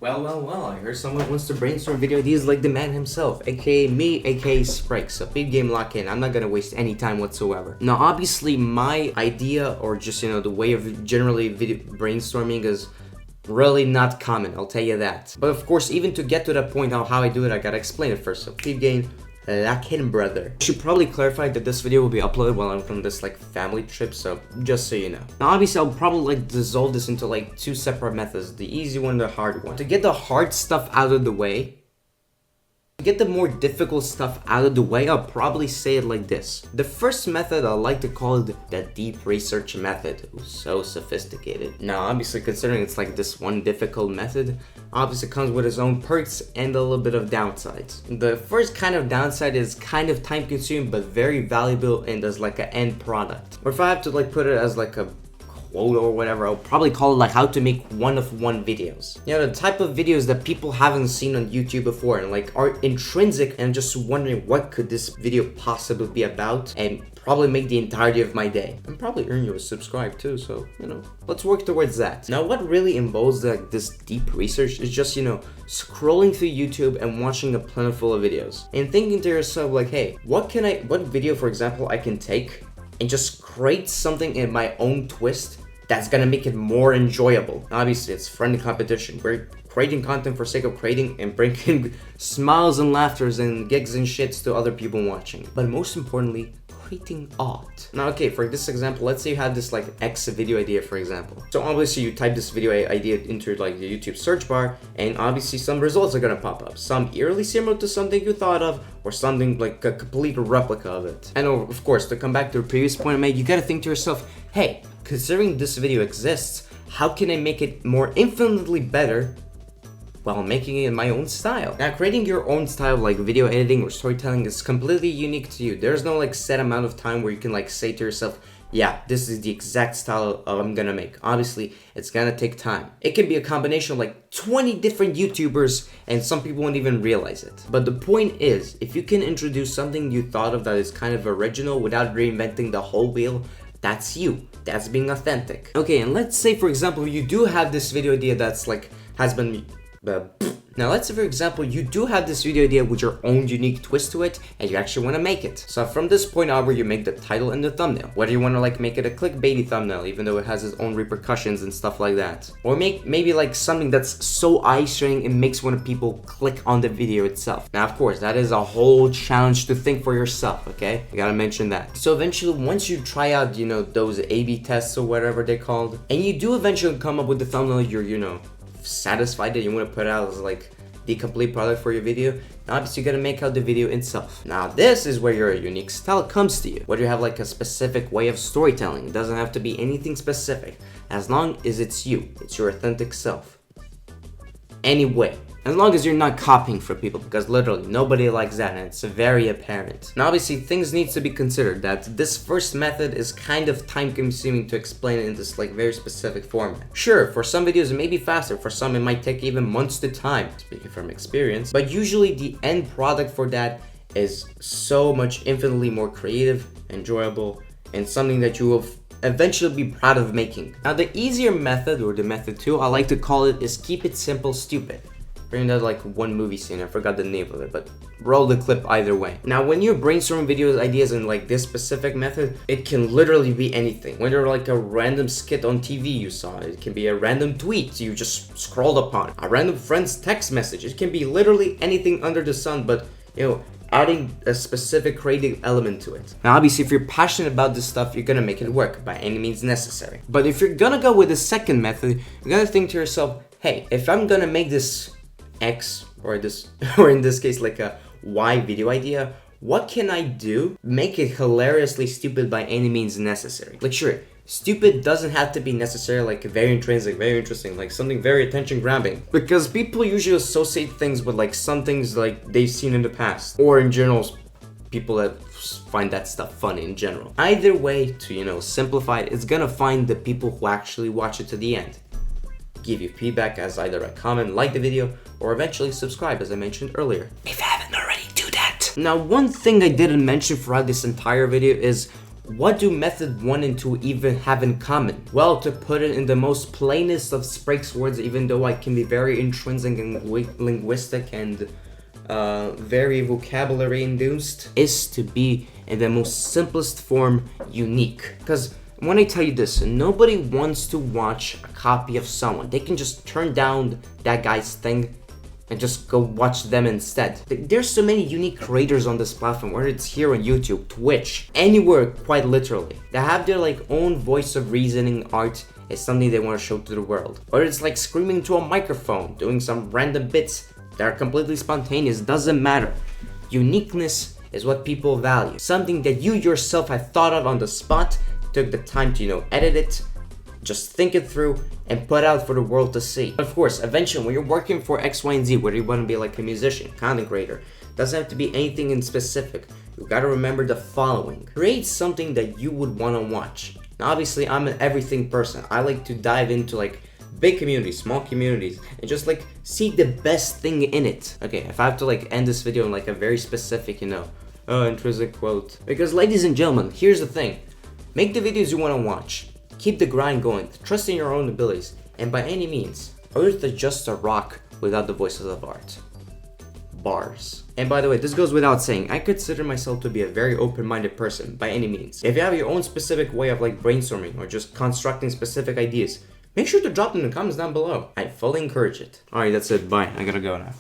Well, I heard someone wants to brainstorm video ideas like the man himself, aka me, aka Sprite. So big game lock in. I'm not gonna waste any time whatsoever. Now, obviously, my idea, or just, the way of generally video brainstorming is really not common, I'll tell you that. But of course, even to get to that point, how I do it, I gotta explain it first. So big game lock in, brother. I should probably clarify that this video will be uploaded while I'm on this family trip, so just so you know. Now obviously I'll probably dissolve this into two separate methods, the easy one and the hard one. To get the hard stuff out of the way, to get the more difficult stuff out of the way, I'll probably say it like this. The first method, I like to call it the deep research method. Ooh, so sophisticated. Now obviously, considering it's this one difficult method, obviously comes with its own perks and a little bit of downsides. The first kind of downside is kind of time consuming but very valuable and as an end product. Or if I have to put it as a quote or whatever, I'll probably call it how to make one-of-one videos. The type of videos that people haven't seen on YouTube before and are intrinsic and just wondering what could this video possibly be about, and probably make the entirety of my day. And probably earn you a subscribe too, so, let's work towards that. Now, what really involves this deep research is just, scrolling through YouTube and watching a plentiful of videos and thinking to yourself hey, what video, for example, I can take and just create something in my own twist that's gonna make it more enjoyable. Obviously, it's friendly competition. We're creating content for sake of creating and bringing smiles and laughters and gigs and shits to other people watching. But most importantly, creating art. Now, okay, for this example, let's say you have this X video idea, for example. So obviously you type this video idea into the YouTube search bar, and obviously some results are gonna pop up. Some eerily similar to something you thought of, or something a complete replica of it. And of course, to come back to the previous point I made, you gotta think to yourself, hey, considering this video exists, how can I make it more infinitely better while making it in my own style? Now, creating your own style video editing or storytelling is completely unique to you. There's no set amount of time where you can say to yourself, yeah, this is the exact style I'm gonna make. Obviously, it's gonna take time. It can be a combination of 20 different YouTubers, and some people won't even realize it. But the point is, if you can introduce something you thought of that is kind of original without reinventing the whole wheel, that's you. That's being authentic. Okay, and let's say, for example, you do have this video idea that's has been now let's say, for example, you do have this video idea with your own unique twist to it, and you actually want to make it. So from this point onward, you make the title and the thumbnail. Whether you want to make it a clickbaity thumbnail, even though it has its own repercussions and stuff like that, or make maybe something that's so eye-straining it makes one of people click on the video itself. Now, of course, that is a whole challenge to think for yourself. Okay, I gotta mention that. So eventually, once you try out, those A/B tests or whatever they're called, and you do eventually come up with the thumbnail you're satisfied that you want to put out as the complete product for your video, now obviously you gotta make out the video itself. Now this is where your unique style comes to you. Whether you have a specific way of storytelling, it doesn't have to be anything specific, as long as it's you, it's your authentic self. Anyway, as long as you're not copying for people, because literally nobody likes that, and it's very apparent. Now obviously things need to be considered that this first method is kind of time consuming to explain it in this very specific format. Sure, for some videos it may be faster, for some it might take even months to time, speaking from experience, but usually the end product for that is so much infinitely more creative, enjoyable, and something that you will eventually be proud of making. Now the easier method, or the method 2, I like to call it, is keep it simple, stupid. Bring that one movie scene, I forgot the name of it, but roll the clip either way. Now when you're brainstorming videos ideas in this specific method, it can literally be anything. Whether a random skit on TV you saw, it can be a random tweet you just scrolled upon, a random friend's text message, it can be literally anything under the sun, but adding a specific creative element to it. Now obviously if you're passionate about this stuff, you're gonna make it work by any means necessary. But if you're gonna go with the second method, you're gonna think to yourself, hey, if I'm gonna make this X or in this case a Y video idea, what can I do make it hilariously stupid by any means necessary? Sure, stupid doesn't have to be necessarily very intrinsic, very interesting, something very attention grabbing, because people usually associate things with some things they've seen in the past, or in general people that find that stuff funny in general. Either way, to simplify it, it's gonna find the people who actually watch it to the end, give you feedback as either a comment, like the video, or eventually subscribe, as I mentioned earlier. If you haven't already, do that. Now, one thing I didn't mention throughout this entire video is What do method 1 and 2 even have in common? Well, to put it in the most plainest of Sprake's words, even though I can be very intrinsic and linguistic and very vocabulary induced, is to be in the most simplest form unique. Because when I tell you this, nobody wants to watch a copy of someone. They can just turn down that guy's thing and just go watch them instead. There's so many unique creators on this platform, whether it's here on YouTube, Twitch, anywhere quite literally, that have their like own voice of reasoning art is something they want to show to the world. Or it's like screaming to a microphone, doing some random bits that are completely spontaneous, doesn't matter. Uniqueness is what people value. Something that you yourself have thought of on the spot, took the time to, edit it, just think it through, and put out for the world to see. Of course, eventually, when you're working for X, Y, and Z, whether you want to be like a musician, content creator, doesn't have to be anything in specific. You gotta remember the following. Create something that you would want to watch. Now, obviously, I'm an everything person. I like to dive into like big communities, small communities, and just like see the best thing in it. Okay, if I have to like end this video in like a very specific, intrinsic quote. Because ladies and gentlemen, here's the thing. Make the videos you want to watch. Keep the grind going, trust in your own abilities, and by any means, Earth is just a rock without the voices of art. Bars. And by the way, this goes without saying, I consider myself to be a very open-minded person, by any means. If you have your own specific way of like brainstorming or just constructing specific ideas, make sure to drop them in the comments down below. I fully encourage it. Alright, that's it, bye, I gotta go now.